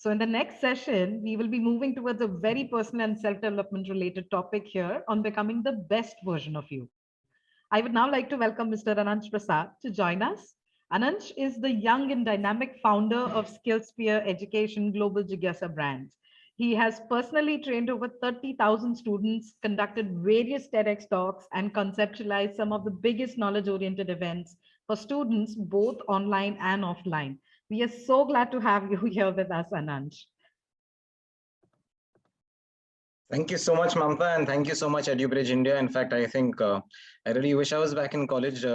So in the next session, we will be moving towards a very personal and self-development related topic here on becoming the best version of you. I would now like to welcome Mr. Anansh Prasad to join us. Anansh is the young and dynamic founder of SkillSphere Education Global Jigyasa brands. He has personally trained over 30,000 students, conducted various TEDx talks, and conceptualized some of the biggest knowledge-oriented events for students, both online and offline. We are so glad to have you here with us, Anansh. Thank you so much, Mamta, and thank you so much, EduBridge India. In fact, I think I really wish I was back in college,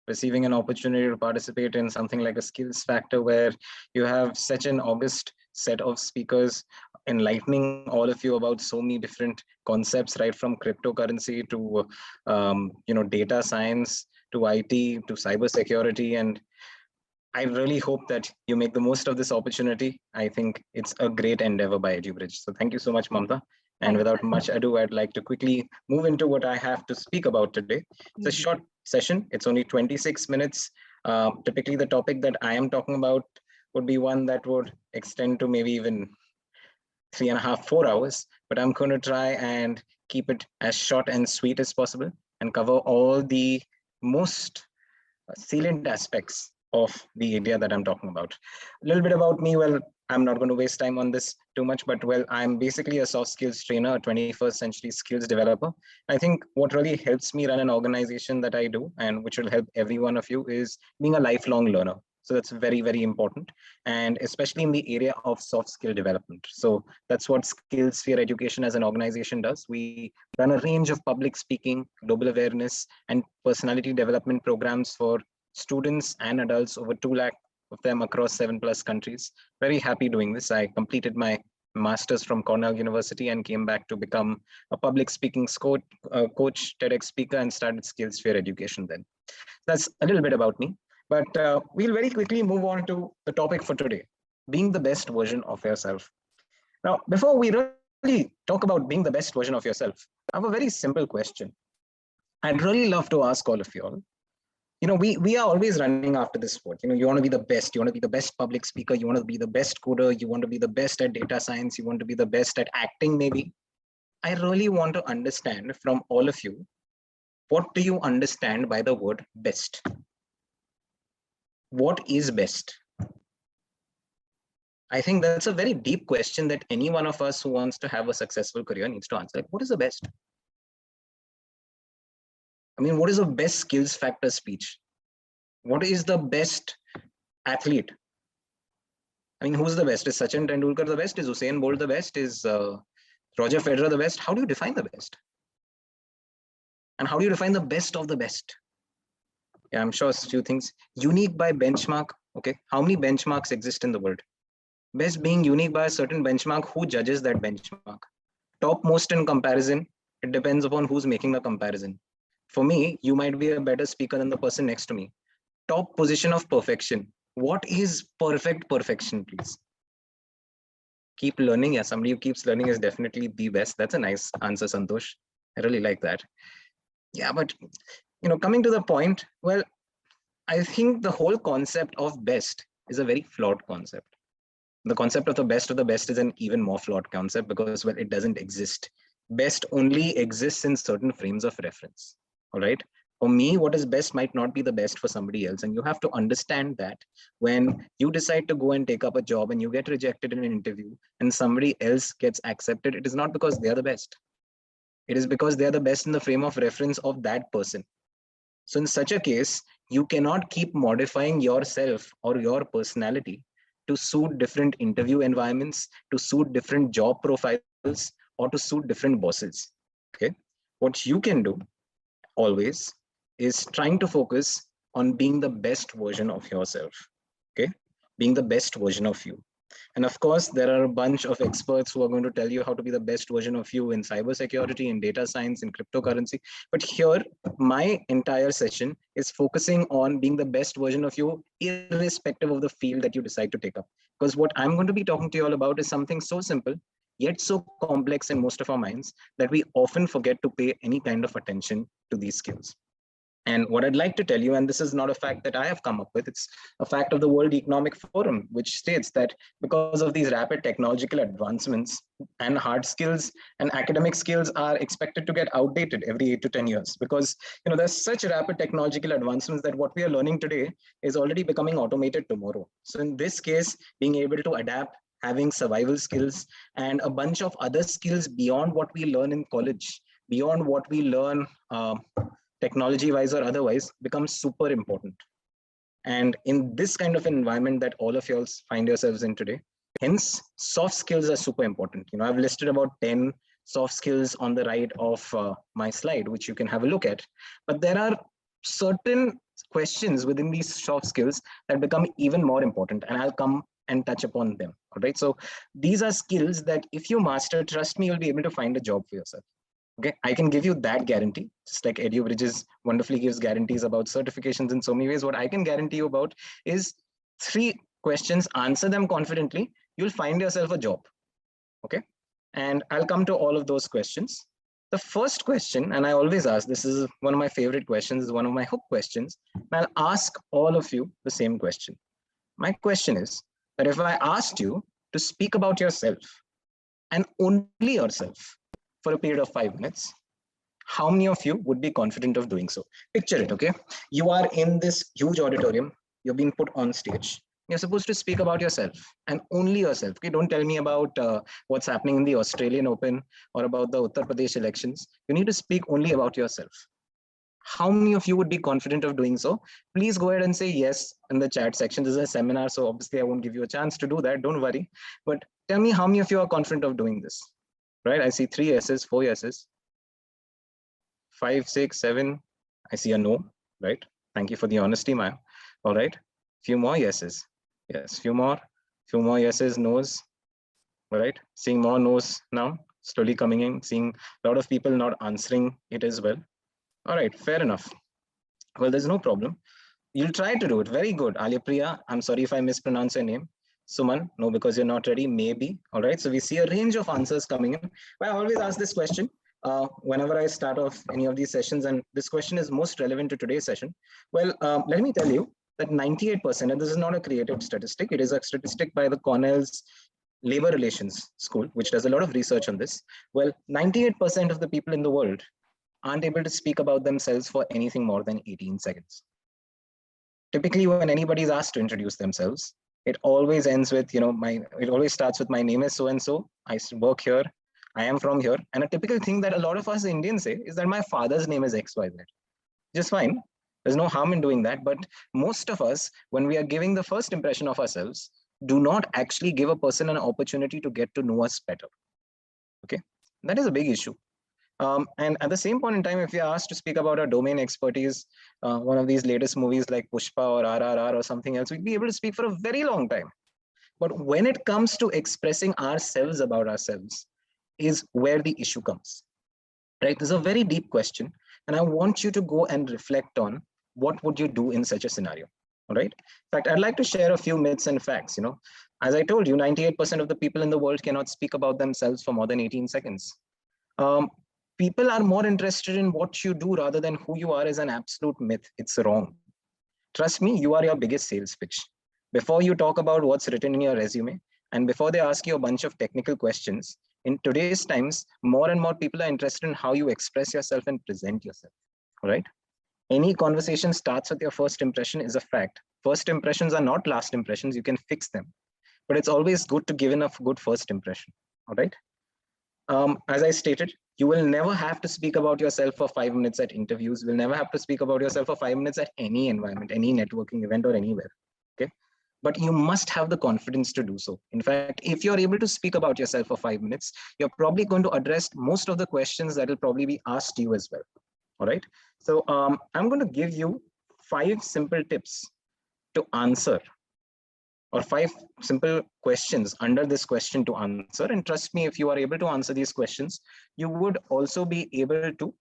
receiving an opportunity to participate in something like a skills factor where you have such an august set of speakers enlightening all of you about so many different concepts, right from cryptocurrency to data science to IT to cybersecurity. And I really hope that you make the most of this opportunity. I think it's a great endeavor by EduBridge. So thank you so much, Mamta. And without much ado, I'd like to quickly move into what I have to speak about today. It's a short session. It's only 26 minutes. Typically, the topic that I am talking about would be one that would extend to maybe even 3.5, 4 hours. But I'm going to try and keep it as short and sweet as possible and cover all the most salient aspects of the area that I'm talking about. A little bit about me. Well, I'm not going to waste time on this too much, but well, I'm basically a soft skills trainer, a 21st century skills developer. I think what really helps me run an organization that I do, and which will help every one of you, is being a lifelong learner. So that's very, very important. And especially in the area of soft skill development. So that's what SkillSphere Education as an organization does. We run a range of public speaking, global awareness, and personality development programs for students and adults, over 2 lakh of them across 7+ countries. Very happy doing this. I completed my master's from Cornell University and came back to become a public speaking coach, TEDx speaker, and started SkillSphere Education then. That's a little bit about me, but we'll very quickly move on to the topic for today, being the best version of yourself. Now, before we really talk about being the best version of yourself, I have a very simple question. I'd really love to ask all of you all. We are always running after this word. You want to be the best. You want to be the best public speaker. You want to be the best coder. You want to be the best at data science. You want to be the best at acting, maybe. I really want to understand from all of you, what do you understand by the word best? What is best? I think that's a very deep question that any one of us who wants to have a successful career needs to answer. Like, what is the best? I mean, what is the best skills factor speech? What is the best athlete? I mean, who's the best? Is Sachin Tendulkar the best? Is Usain Bolt the best? Is Roger Federer the best? How do you define the best? And how do you define the best of the best? Yeah, I'm sure a few things. Unique by benchmark. Okay, how many benchmarks exist in the world? Best being unique by a certain benchmark. Who judges that benchmark? Topmost in comparison. It depends upon who's making the comparison. For me, you might be a better speaker than the person next to me. Top position of perfection. What is perfect perfection, please? Keep learning. Yeah, somebody who keeps learning is definitely the best. That's a nice answer, Santosh. I really like that. Yeah, but coming to the point, well, I think the whole concept of best is a very flawed concept. The concept of the best is an even more flawed concept because, well, it doesn't exist. Best only exists in certain frames of reference. All right. For me, what is best might not be the best for somebody else. And you have to understand that when you decide to go and take up a job and you get rejected in an interview and somebody else gets accepted, it is not because they are the best. It is because they are the best in the frame of reference of that person. So in such a case, you cannot keep modifying yourself or your personality to suit different interview environments, to suit different job profiles, or to suit different bosses. Okay. What you can do always is trying to focus on being the best version of yourself. Okay. Being the best version of you. And of course, there are a bunch of experts who are going to tell you how to be the best version of you in cybersecurity, in data science, in cryptocurrency. But here, my entire session is focusing on being the best version of you, irrespective of the field that you decide to take up. Because what I'm going to be talking to you all about is something so simple, yet so complex in most of our minds that we often forget to pay any kind of attention to these skills. And what I'd like to tell you, and this is not a fact that I have come up with, it's a fact of the World Economic Forum, which states that because of these rapid technological advancements and hard skills and academic skills are expected to get outdated every 8 to 10 years, because there's such rapid technological advancements that what we are learning today is already becoming automated tomorrow. So in this case, being able to adapt, having survival skills, and a bunch of other skills beyond what we learn in college, beyond what we learn technology wise or otherwise, becomes super important. And in this kind of environment that all of you all find yourselves in today, hence soft skills are super important. I've listed about 10 soft skills on the right of my slide, which you can have a look at. But there are certain questions within these soft skills that become even more important, and I'll come and touch upon them. All right. So these are skills that if you master, trust me, you'll be able to find a job for yourself. Okay, I can give you that guarantee, just like EduBridges wonderfully gives guarantees about certifications in so many ways. What I can guarantee you about is 3 questions, answer them confidently, you'll find yourself a job. Okay, and I'll come to all of those questions. The first question, and I always ask, this is one of my favorite questions, is one of my hook questions. I'll ask all of you the same question. My question is that if I asked you to speak about yourself and only yourself for a period of 5 minutes, how many of you would be confident of doing so? Picture it, okay? You are in this huge auditorium, you're being put on stage. You're supposed to speak about yourself and only yourself. Okay, don't tell me about what's happening in the Australian Open or about the Uttar Pradesh elections. You need to speak only about yourself. How many of you would be confident of doing so? Please go ahead and say yes in the chat section. This is a seminar, so obviously I won't give you a chance to do that. Don't worry. But tell me how many of you are confident of doing this? Right? I see 3 yeses, 4 yeses, 5, 6, 7. I see a no. Right? Thank you for the honesty, ma'am. All right. Few more yeses. Yes, few more yeses, no's. All right. Seeing more no's now, slowly coming in, seeing a lot of people not answering it as well. All right, fair enough. Well, there's no problem. You'll try to do it. Very good. Alipriya, I'm sorry if I mispronounce your name. Suman, no, because you're not ready, maybe. All right, so we see a range of answers coming in. But I always ask this question whenever I start off any of these sessions, and this question is most relevant to today's session. Well, let me tell you that 98%, and this is not a creative statistic, it is a statistic by the Cornell's Labor Relations School, which does a lot of research on this. Well, 98% of the people in the world aren't able to speak about themselves for anything more than 18 seconds. Typically, when anybody is asked to introduce themselves, it always ends with, it always starts with my name is so-and-so, I work here, I am from here. And a typical thing that a lot of us Indians say is that my father's name is XYZ. Just fine. There's no harm in doing that. But most of us, when we are giving the first impression of ourselves, do not actually give a person an opportunity to get to know us better. Okay, that is a big issue. And at the same point in time, if we are asked to speak about our domain expertise, one of these latest movies like Pushpa or RRR or something else, we'd be able to speak for a very long time. But when it comes to expressing ourselves about ourselves is where the issue comes, right? This is a very deep question. And I want you to go and reflect on what would you do in such a scenario, all right? In fact, I'd like to share a few myths and facts. As I told you, 98% of the people in the world cannot speak about themselves for more than 18 seconds. People are more interested in what you do rather than who you are is an absolute myth. It's wrong. Trust me, you are your biggest sales pitch. Before you talk about what's written in your resume, and before they ask you a bunch of technical questions, in today's times, more and more people are interested in how you express yourself and present yourself, all right? Any conversation starts with your first impression is a fact. First impressions are not last impressions, you can fix them. But it's always good to give enough good first impression, all right? As I stated, you will never have to speak about yourself for 5 minutes at interviews. You will never have to speak about yourself for 5 minutes at any environment, any networking event or anywhere, okay? But you must have the confidence to do so. In fact, if you're able to speak about yourself for 5 minutes, you're probably going to address most of the questions that will probably be asked you as well, all right? So I'm going to give you 5 simple tips to answer, or 5 simple questions under this question to answer. And trust me, if you are able to answer these questions, you would also be able to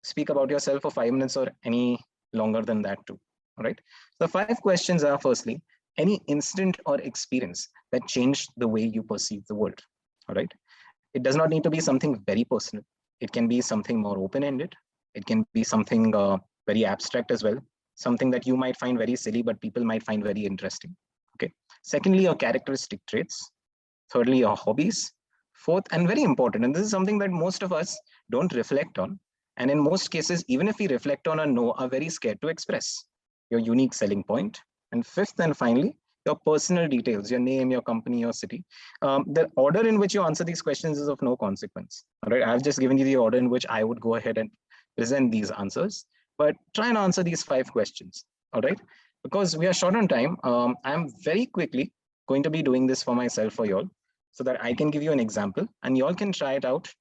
speak about yourself for 5 minutes or any longer than that too. All right. The 5 questions are: firstly, any incident or experience that changed the way you perceive the world. All right. It does not need to be something very personal. It can be something more open-ended. It can be something very abstract as well, something that you might find very silly, but people might find very interesting. Okay. Secondly, your characteristic traits. Thirdly, your hobbies. Fourth, and very important, and this is something that most of us don't reflect on. And in most cases, even if we reflect on or know, are very scared to express your unique selling point. And fifth and finally, your personal details, your name, your company, your city. The order in which you answer these questions is of no consequence. All right. I've just given you the order in which I would go ahead and present these answers, but try and answer these 5 questions. All right. Because we are short on time, I'm very quickly going to be doing this for myself for y'all so that I can give you an example and y'all can try it out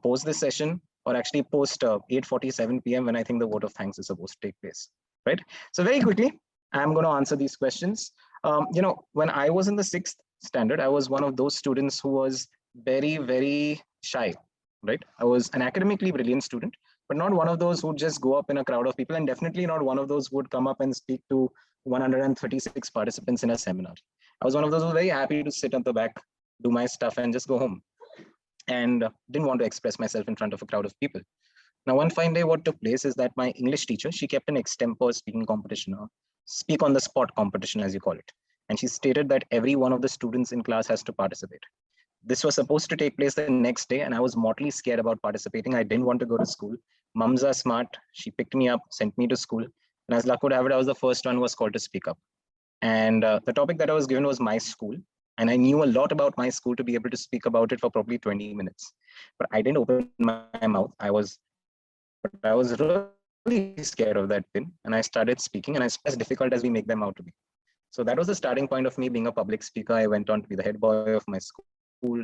post this session or actually post 8:47 p.m. when I think the vote of thanks is supposed to take place, right? So very quickly, I'm going to answer these questions. When I was in the 6th standard, I was one of those students who was very, very shy, right? I was an academically brilliant student, but not one of those who would just go up in a crowd of people, and definitely not one of those who would come up and speak to 136 participants in a seminar. I was one of those who was very happy to sit at the back, do my stuff and just go home, and didn't want to express myself in front of a crowd of people. Now, one fine day, what took place is that my English teacher, she kept an extempore speaking competition, or speak on the spot competition, as you call it. And she stated that every one of the students in class has to participate. This was supposed to take place the next day, and I was mortally scared about participating. I didn't want to go to school. Mums are smart. She picked me up, sent me to school. And as luck would have it, I was the first one who was called to speak up. And the topic that I was given was my school. And I knew a lot about my school to be able to speak about it for probably 20 minutes. But I didn't open my mouth. I was really scared of that thing. And I started speaking, and it's as difficult as we make them out to be. So that was the starting point of me being a public speaker. I went on to be the head boy of my school,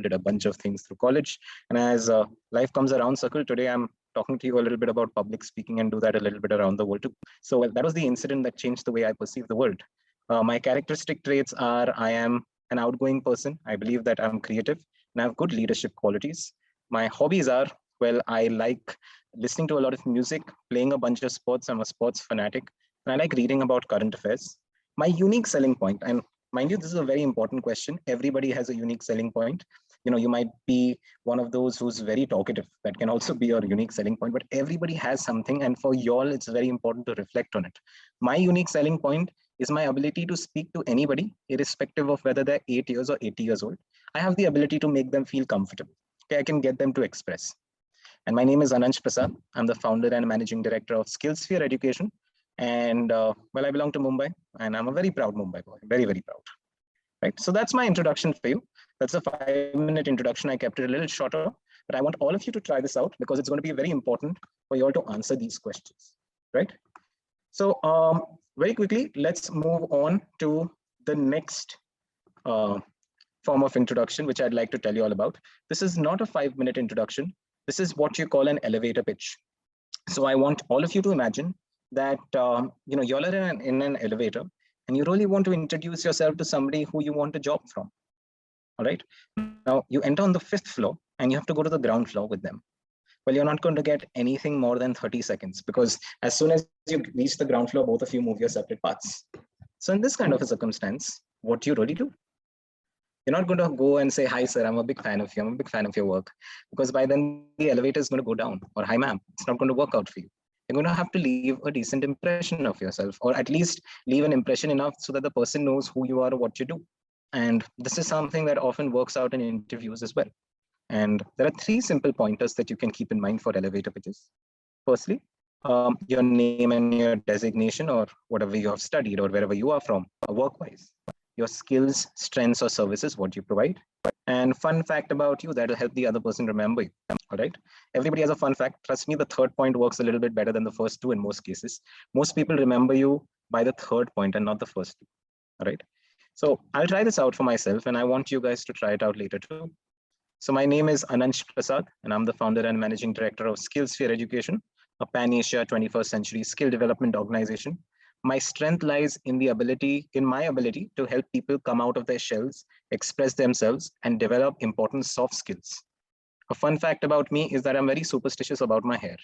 did a bunch of things through college. And as life comes around circle, today I'm talking to you a little bit about public speaking and do that a little bit around the world too. So that was the incident that changed the way I perceive the world. My characteristic traits are I am an outgoing person. I believe that I'm creative and I have good leadership qualities. My hobbies are, well, I like listening to a lot of music, playing a bunch of sports. I'm a sports fanatic, and I like reading about current affairs. My unique selling point, and mind you, this is a very important question. Everybody has a unique selling point. You might be one of those who's very talkative. That can also be your unique selling point, but everybody has something. And for y'all, it's very important to reflect on it. My unique selling point is my ability to speak to anybody, irrespective of whether they're 8 years or 80 years old. I have the ability to make them feel comfortable. Okay, I can get them to express. And my name is Anansh Prasad. I'm the founder and managing director of SkillSphere Education. And well, I belong to Mumbai, and I'm a very proud Mumbai boy, very, very proud. Right. So that's my introduction for you. That's a 5-minute introduction. I kept it a little shorter, but I want all of you to try this out because it's going to be very important for you all to answer these questions. Right. So very quickly, let's move on to the next form of introduction, which I'd like to tell you all about. This is not a 5-minute introduction. This is what you call an elevator pitch. So I want all of you to imagine that y'all are in an elevator and you really want to introduce yourself to somebody who you want a job from. All right. Now you enter on the 5th floor and you have to go to the ground floor with them. Well, you're not going to get anything more than 30 seconds because as soon as you reach the ground floor, both of you move your separate paths. So in this kind of a circumstance, what do you really do? You're not going to go and say, hi, sir, I'm a big fan of you. I'm a big fan of your work. Because by then the elevator is going to go down. Or hi, ma'am, it's not going to work out for you. You're going to have to leave a decent impression of yourself, or at least leave an impression enough so that the person knows who you are or what you do. And this is something that often works out in interviews as well. And there are 3 simple pointers that you can keep in mind for elevator pitches. Firstly, your name and your designation or whatever you have studied or wherever you are from work-wise. Your skills, strengths, or services, what you provide. And fun fact about you that will help the other person remember you. All right. Everybody has a fun fact. Trust me, the 3rd point works a little bit better than the first 2 in most cases. Most people remember you by the 3rd point and not the first 2. All right. So I'll try this out for myself and I want you guys to try it out later too. So my name is Anansh Prasad and I'm the founder and managing director of SkillSphere Education, a pan-Asia 21st century skill development organization. My strength lies in my ability to help people come out of their shells, express themselves, and develop important soft skills. A fun fact about me is that I'm very superstitious about my hair.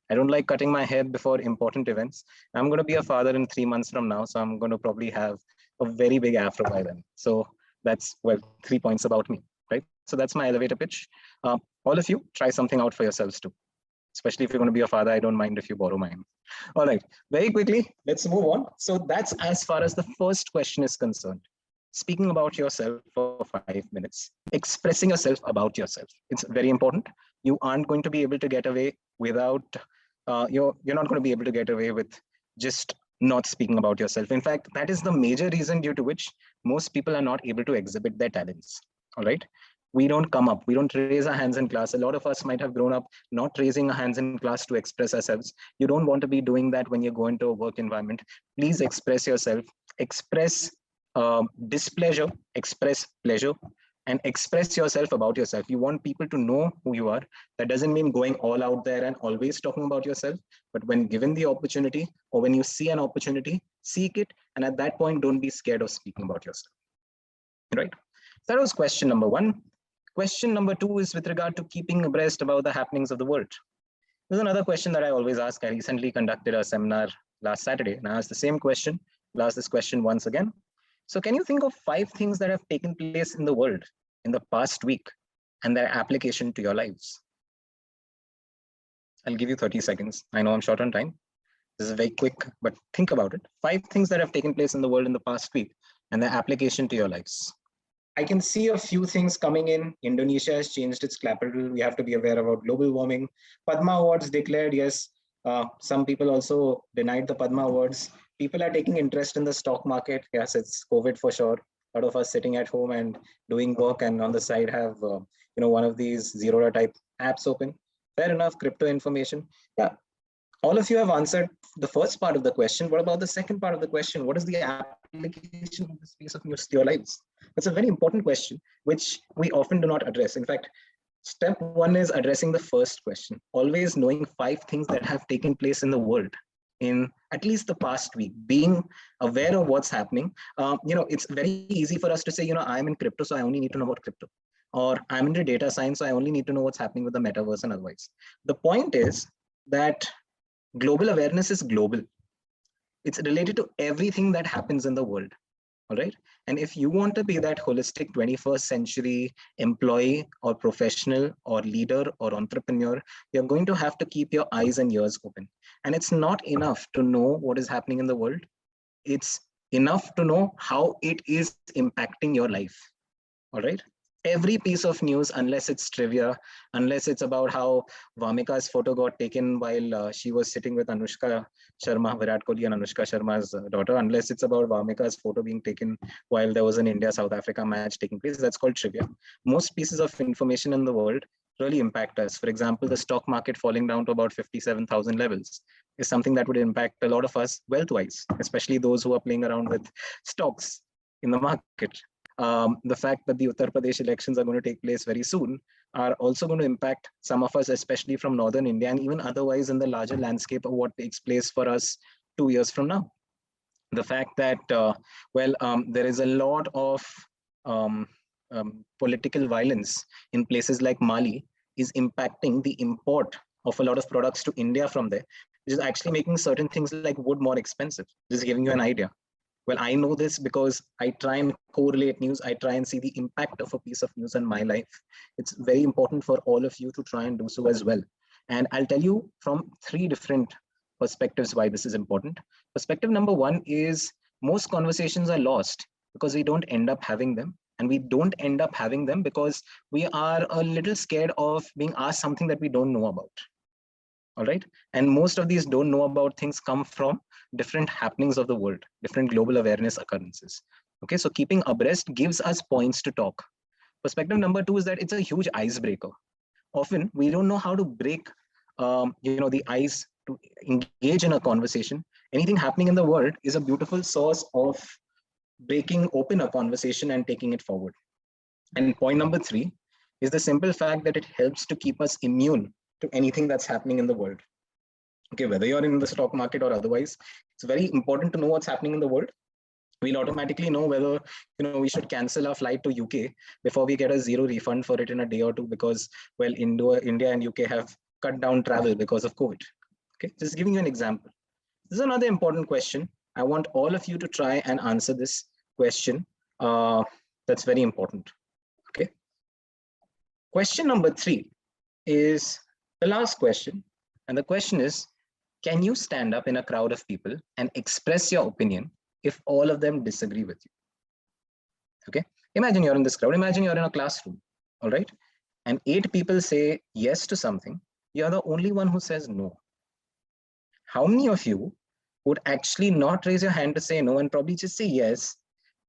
I don't like cutting my hair before important events. I'm going to be a father in 3 months from now, so I'm going to probably have a very big afro by then. So that's, well, 3 points about me, right? So that's my elevator pitch. All of you, try something out for yourselves too. Especially if you're going to be a father, I don't mind if you borrow mine. All right, very quickly, let's move on. So that's as far as the first question is concerned. Speaking about yourself for 5 minutes, expressing yourself about yourself. It's very important. You aren't going to be able to get away without, you're not going to be able to get away with just not speaking about yourself. In fact, that is the major reason due to which most people are not able to exhibit their talents. All right. We don't come up, we don't raise our hands in class. A lot of us might have grown up not raising our hands in class to express ourselves. You don't want to be doing that when you go into a work environment. Please express yourself, express displeasure, express pleasure, and express yourself about yourself. You want people to know who you are. That doesn't mean going all out there and always talking about yourself, but when given the opportunity or when you see an opportunity, seek it. And at that point, don't be scared of speaking about yourself. Right? That was question number one. Question number two is with regard to keeping abreast about the happenings of the world. There's another question that I always ask. I recently conducted a seminar last Saturday and I asked the same question. I'll ask this question once again. So can you think of 5 things that have taken place in the world in the past week and their application to your lives? I'll give you 30 seconds. I know I'm short on time. This is very quick, but think about it. 5 things that have taken place in the world in the past week and their application to your lives. I can see a few things coming in. Indonesia has changed its capital. We have to be aware about global warming. Padma Awards declared, yes. Some people also denied the Padma Awards. People are taking interest in the stock market. Yes, it's COVID for sure. A lot of us sitting at home and doing work and on the side have one of these Zero type apps open. Fair enough, crypto information. Yeah, all of you have answered the first part of the question. What about the second part of the question? What is the application of the space of news to your lives? That's a very important question, which we often do not address. In fact, step one is addressing the first question, always knowing 5 things that have taken place in the world in at least the past week, being aware of what's happening. It's very easy for us to say, I'm in crypto, so I only need to know about crypto. Or I'm into data science, so I only need to know what's happening with the metaverse and otherwise. The point is that global awareness is global. It's related to everything that happens in the world. All right. And if you want to be that holistic 21st century employee or professional or leader or entrepreneur, you're going to have to keep your eyes and ears open. And it's not enough to know what is happening in the world. It's enough to know how it is impacting your life. All right. Every piece of news, unless it's trivia, unless it's about how Vamika's photo got taken while she was sitting with Anushka Sharma, Virat Kohli and Anushka Sharma's daughter, unless it's about Vamika's photo being taken while there was an India-South Africa match taking place, that's called trivia. Most pieces of information in the world really impact us. For example, the stock market falling down to about 57,000 levels is something that would impact a lot of us wealth-wise, especially those who are playing around with stocks in the market. The fact that the Uttar Pradesh elections are going to take place very soon are also going to impact some of us, especially from northern India, and even otherwise in the larger landscape of what takes place for us 2 years from now. The fact that, there is a lot of political violence in places like Mali is impacting the import of a lot of products to India from there, which is actually making certain things like wood more expensive. Just giving you an idea. Well, I know this because I try and correlate news. I try and see the impact of a piece of news on my life. It's very important for all of you to try and do so as well. And I'll tell you from 3 different perspectives why this is important. Perspective number 1 is most conversations are lost because we don't end up having them. And we don't end up having them because we are a little scared of being asked something that we don't know about. All right. And most of these don't know about things come from different happenings of the world, different global awareness occurrences. Okay. So keeping abreast gives us points to talk. Perspective number 2 is that it's a huge icebreaker. Often we don't know how to break, the ice to engage in a conversation. Anything happening in the world is a beautiful source of breaking open a conversation and taking it forward. And point number 3 is the simple fact that it helps to keep us immune to anything that's happening in the world. Okay, whether you're in the stock market or otherwise, it's very important to know what's happening in the world. We'll automatically know whether we should cancel our flight to UK before we get a 0 refund for it in a day or 2 because, well, India and UK have cut down travel because of COVID. Okay, just giving you an example. This is another important question. I want all of you to try and answer this question. That's very important. Okay. Question number 3 is the last question. And the question is, can you stand up in a crowd of people and express your opinion if all of them disagree with you? Okay. Imagine you're in this crowd. Imagine you're in a classroom. All right. And 8 people say yes to something. You're the only one who says no. How many of you would actually not raise your hand to say no and probably just say yes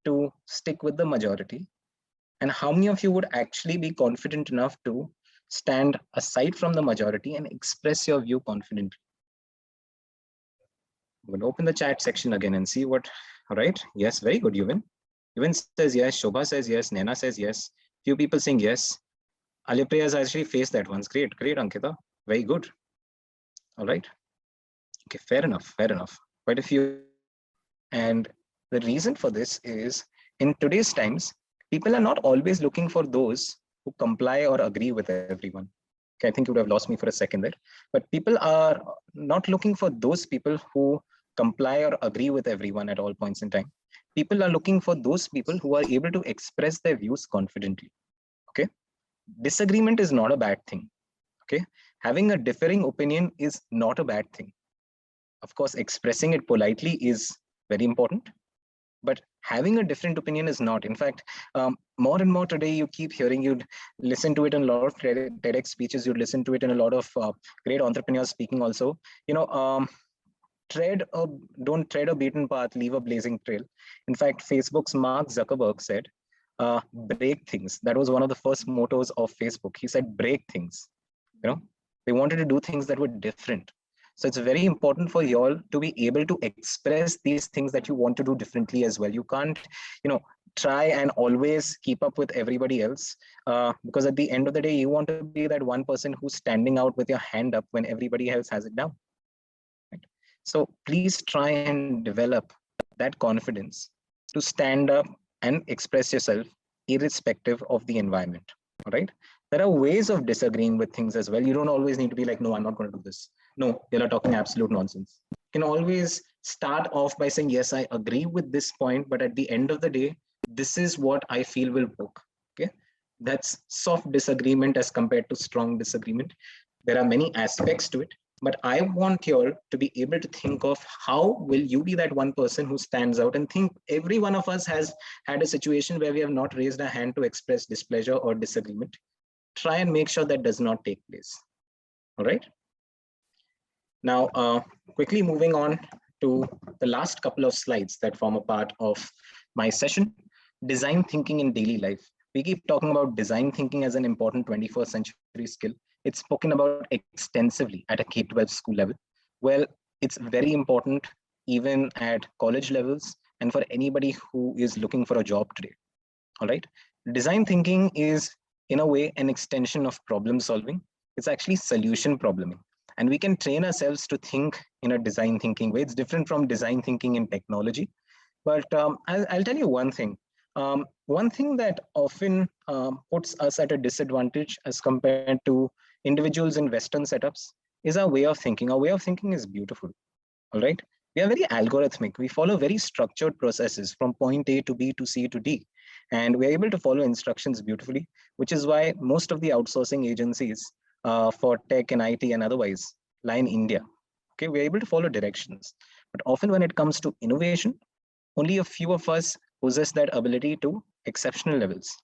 to stick with the majority? And how many of you would actually be confident enough to stand aside from the majority and express your view confidently? I'm going to open the chat section again and see what. All right. Yes, very good, Yuvin. Yuvin says yes. Shobha says yes. Nena says yes. Few people saying yes. Alipriya has actually faced that once. Great, great, Ankita. Very good. All right. Okay, fair enough. Fair enough. Quite a few. And the reason for this is in today's times, people are not always looking for those who comply or agree with everyone. Okay, I think you would have lost me for a second there. But people are not looking for those people who comply or agree with everyone at all points in time. People are looking for those people who are able to express their views confidently. Okay, disagreement is not a bad thing. Okay, having a differing opinion is not a bad thing. Of course, expressing it politely is very important, but having a different opinion is not. In fact, more and more today, you keep hearing, you'd listen to it in a lot of TEDx speeches, you'd listen to it in a lot of great entrepreneurs speaking also. Tread a don't tread a beaten path, leave a blazing trail. In fact, Facebook's Mark Zuckerberg said, break things. That was one of the first mottos of Facebook. He said, break things. They wanted to do things that were different. So it's very important for you all to be able to express these things that you want to do differently as well. You can't, try and always keep up with everybody else, because at the end of the day, you want to be that one person who's standing out with your hand up when everybody else has it down. Right? So please try and develop that confidence to stand up and express yourself irrespective of the environment. All right. There are ways of disagreeing with things as well. You don't always need to be like, no, I'm not going to do this. No, you're talking absolute nonsense. You can always start off by saying, yes, I agree with this point, but at the end of the day, this is what I feel will work. Okay. That's soft disagreement as compared to strong disagreement. There are many aspects to it, but I want you all to be able to think of how will you be that one person who stands out, and think every one of us has had a situation where we have not raised a hand to express displeasure or disagreement. Try and make sure that does not take place. All right. Now, quickly moving on to the last couple of slides that form a part of my session, design thinking in daily life. We keep talking about design thinking as an important 21st century skill. It's spoken about extensively at a K-12 school level. Well, it's very important even at college levels and for anybody who is looking for a job today. All right. Design thinking is, in a way, an extension of problem solving. It's actually solution probleming. And we can train ourselves to think in a design thinking way. It's different from design thinking in technology. But I'll tell you one thing. One thing that often puts us at a disadvantage as compared to individuals in Western setups is our way of thinking. Our way of thinking is beautiful. All right. We are very algorithmic. We follow very structured processes from point A to B to C to D. And we're able to follow instructions beautifully, which is why most of the outsourcing agencies for tech and IT and otherwise lie in India. Okay, we're able to follow directions. But often when it comes to innovation, only a few of us possess that ability to exceptional levels.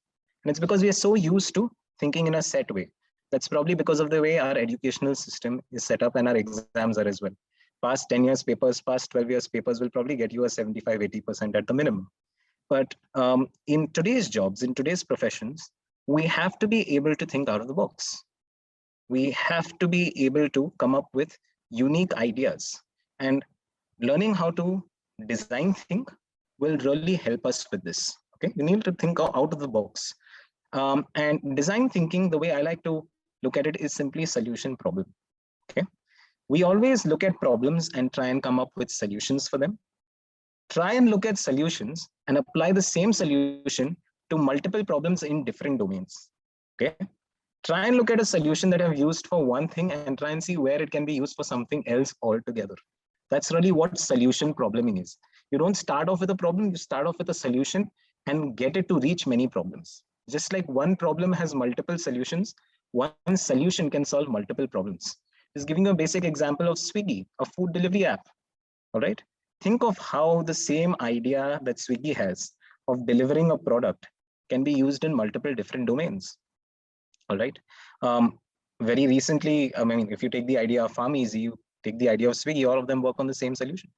And it's because we are so used to thinking in a set way. That's probably because of the way our educational system is set up and our exams are as well. Past 10 years papers, past 12 years papers will probably get you a 75, 80% at the minimum. But in today's jobs, in today's professions, we have to be able to think out of the box. We have to be able to come up with unique ideas, and learning how to design think will really help us with this. Okay, we need to think out of the box. And design thinking, the way I like to look at it, is simply solution problem. Okay, we always look at problems and try and come up with solutions for them. Try and look at solutions and apply the same solution to multiple problems in different domains. Okay, try and look at a solution that I've used for one thing and try and see where it can be used for something else altogether. That's really what solution probleming is. You don't start off with a problem, you start off with a solution and get it to reach many problems. Just like one problem has multiple solutions, one solution can solve multiple problems. Just giving you a basic example of Swiggy, a food delivery app. All right. Think of how the same idea that Swiggy has of delivering a product can be used in multiple different domains. All right. Very recently, I mean, if you take the idea of Farm Easy, you take the idea of Swiggy, all of them work on the same solution.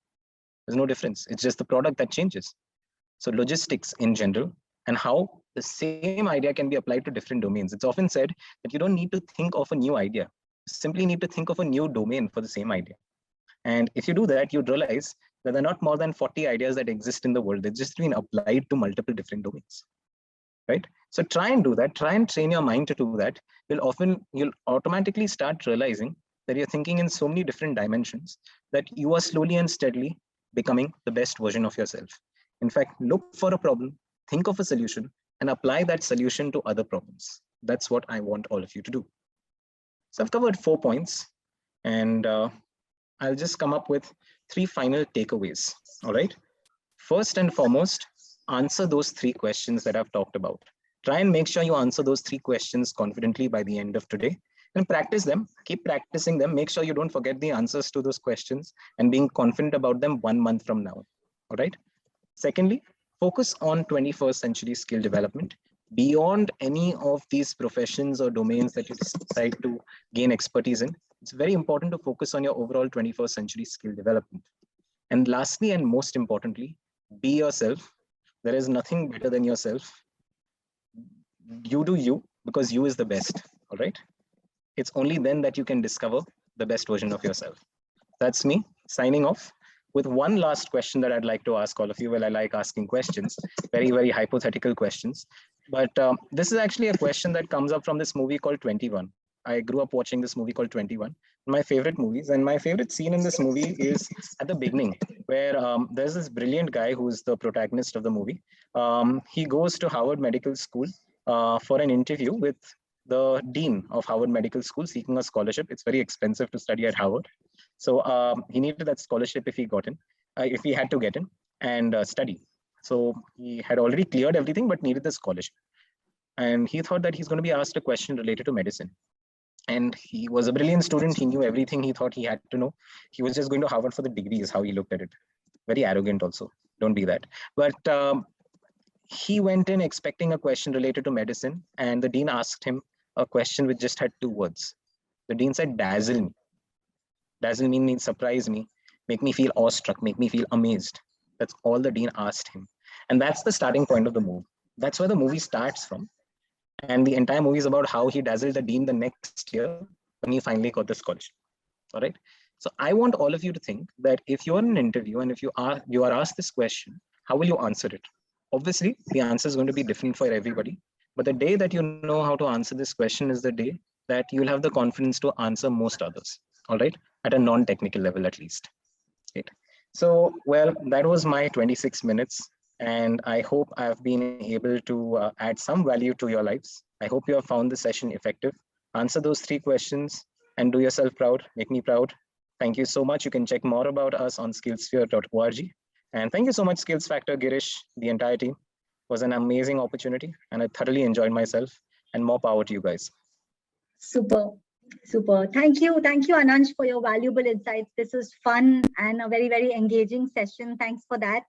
There's no difference. It's just the product that changes. So logistics in general, and how the same idea can be applied to different domains. It's often said that you don't need to think of a new idea. You simply need to think of a new domain for the same idea. And if you do that, you'd realize that there are not more than 40 ideas that exist in the world. They've just been applied to multiple different domains, right? So try and do that. Try and train your mind to do that. You'll automatically start realizing that you're thinking in so many different dimensions that you are slowly and steadily becoming the best version of yourself. In fact, look for a problem, think of a solution, and apply that solution to other problems. That's what I want all of you to do. So I've covered 4 points, and I'll just come up with 3 final takeaways. All right. First and foremost, answer those 3 questions that I've talked about. Try and make sure you answer those 3 questions confidently by the end of today, and practice them. Keep practicing them. Make sure you don't forget the answers to those questions and being confident about them 1 month from now. All right. Secondly, focus on 21st century skill development beyond any of these professions or domains that you decide to gain expertise in. It's very important to focus on your overall 21st century skill development. And lastly, and most importantly, be yourself. There is nothing better than yourself. You do you, because you is the best. All right. It's only then that you can discover the best version of yourself. That's me signing off with one last question that I'd like to ask all of you. Well, I like asking questions, very, very hypothetical questions. But this is actually a question that comes up from this movie called 21. I grew up watching this movie called 21, my favorite movies. And my favorite scene in this movie is at the beginning, where there's this brilliant guy who's the protagonist of the movie. He goes to Harvard Medical School for an interview with the dean of Harvard Medical School seeking a scholarship. It's very expensive to study at Harvard. So he needed that scholarship if he got in, if he had to get in and study. So he had already cleared everything, but needed the scholarship. And he thought that he's going to be asked a question related to medicine. And he was a brilliant student. He knew everything he thought he had to know. He was just going to Harvard for the degree is how he looked at it. Very arrogant also. Don't be that. But he went in expecting a question related to medicine. And the dean asked him a question which just had 2 words. The dean said, dazzle me. Dazzle me means surprise me, make me feel awestruck, make me feel amazed. That's all the dean asked him. And that's the starting point of the movie. That's where the movie starts from. And the entire movie is about how he dazzled the dean the next year when he finally got the scholarship. All right. So I want all of you to think that if you're in an interview and if you are asked this question, how will you answer it? Obviously, the answer is going to be different for everybody. But the day that you know how to answer this question is the day that you'll have the confidence to answer most others. All right. At a non-technical level, at least. Right. So, well, that was my 26 minutes. And I hope I've been able to add some value to your lives. I hope you have found the session effective. Answer those 3 questions and do yourself proud. Make me proud. Thank you so much. You can check more about us on skillsphere.org. And thank you so much, Skills Factor, Girish, the entire team. It was an amazing opportunity and I thoroughly enjoyed myself, and more power to you guys. Super. Super. Thank you, Anansh, for your valuable insights. This is fun and a very, very engaging session. Thanks for that.